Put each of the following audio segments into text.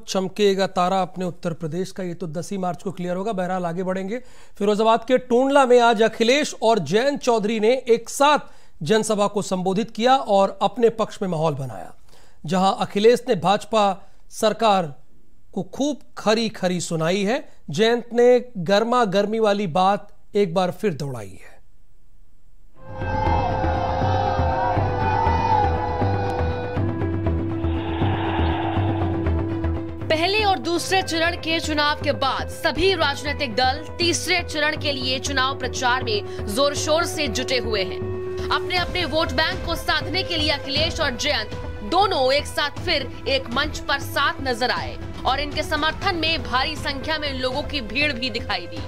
चमकेगा तारा अपने उत्तर प्रदेश का, ये तो 10 मार्च को क्लियर होगा। बहरहाल आगे बढ़ेंगे। फिरोजाबाद के टूंडला में आज अखिलेश और जयंत चौधरी ने एक साथ जनसभा को संबोधित किया और अपने पक्ष में माहौल बनाया। जहां अखिलेश ने भाजपा सरकार को खूब खरी खरी सुनाई है, जयंत ने गर्मा गर्मी वाली बात एक बार फिर दोहराई है। पहले और दूसरे चरण के चुनाव के बाद सभी राजनीतिक दल तीसरे चरण के लिए चुनाव प्रचार में जोर शोर से जुटे हुए हैं। अपने अपने वोट बैंक को साधने के लिए अखिलेश और जयंत दोनों एक साथ फिर एक मंच पर साथ नजर आए और इनके समर्थन में भारी संख्या में लोगों की भीड़ भी दिखाई दी।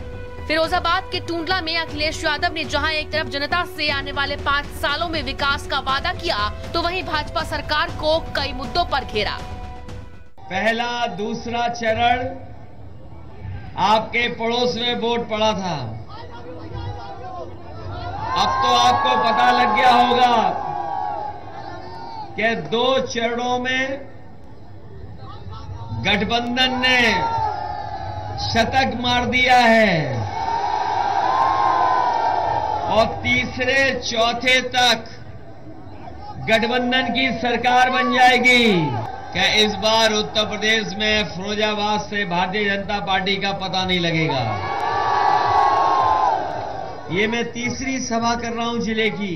फिरोजाबाद के टूंडला में अखिलेश यादव ने जहां एक तरफ जनता से आने वाले 5 सालों में विकास का वादा किया, तो वहीं भाजपा सरकार को कई मुद्दों पर घेरा। पहला दूसरा चरण आपके पड़ोस में वोट पड़ा था। अब तो आपको पता लग गया होगा कि 2 चरणों में गठबंधन ने शतक मार दिया है और तीसरे चौथे तक गठबंधन की सरकार बन जाएगी। क्या इस बार उत्तर प्रदेश में फिरोजाबाद से भारतीय जनता पार्टी का पता नहीं लगेगा? ये मैं तीसरी सभा कर रहा हूं जिले की।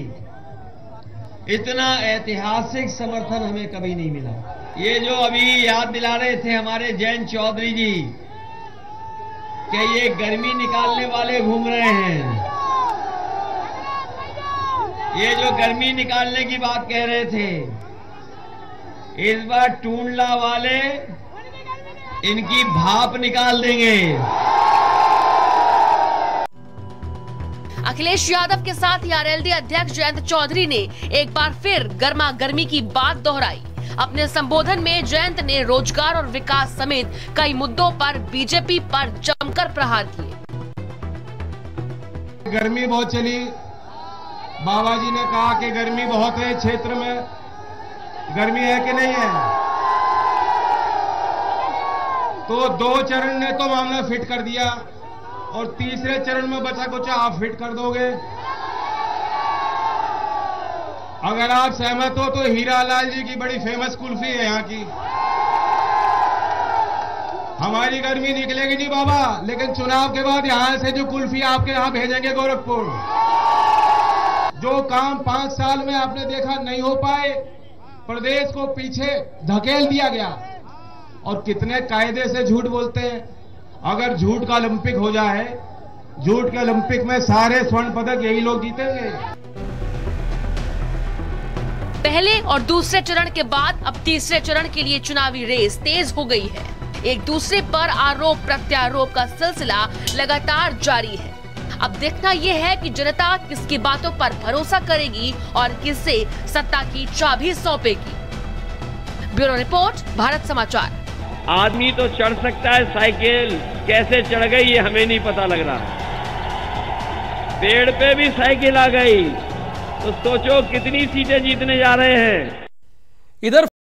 इतना ऐतिहासिक समर्थन हमें कभी नहीं मिला। ये जो अभी याद दिला रहे थे हमारे जयंत चौधरी जी कि ये गर्मी निकालने वाले घूम रहे हैं, ये जो गर्मी निकालने की बात कह रहे थे, इस बार टूंडला वाले इनकी भाप निकाल देंगे। अखिलेश यादव के साथ ही आरएलडी अध्यक्ष जयंत चौधरी ने एक बार फिर गर्मा गर्मी की बात दोहराई। अपने संबोधन में जयंत ने रोजगार और विकास समेत कई मुद्दों पर बीजेपी पर जमकर प्रहार किए। गर्मी बहुत चली, बाबा जी ने कहा कि गर्मी बहुत है क्षेत्र में। गर्मी है कि नहीं है? तो 2 चरण ने तो मामला फिट कर दिया और तीसरे चरण में बचा कुछ आप फिट कर दोगे। अगर आप सहमत हो तो हीरा लाल जी की बड़ी फेमस कुल्फी है यहाँ की। हमारी गर्मी निकलेगी नहीं बाबा, लेकिन चुनाव के बाद यहां से जो कुल्फी आपके यहां भेजेंगे गोरखपुर। जो काम 5 साल में आपने देखा नहीं हो पाए, प्रदेश को पीछे धकेल दिया गया। और कितने कायदे से झूठ बोलते हैं। अगर झूठ का ओलंपिक हो जाए, झूठ के ओलंपिक में सारे स्वर्ण पदक यही लोग जीतेंगे। पहले और दूसरे चरण के बाद अब तीसरे चरण के लिए चुनावी रेस तेज हो गई है। एक दूसरे पर आरोप प्रत्यारोप का सिलसिला लगातार जारी है। अब देखना यह है कि जनता किसकी बातों पर भरोसा करेगी और किसे सत्ता की चाबी सौंपेगी। ब्यूरो रिपोर्ट, भारत समाचार। आदमी तो चढ़ सकता है साइकिल, कैसे चढ़ गई ये हमें नहीं पता लग रहा। पेड़ पे भी साइकिल आ गई, तो सोचो कितनी सीटें जीतने जा रहे हैं। इधर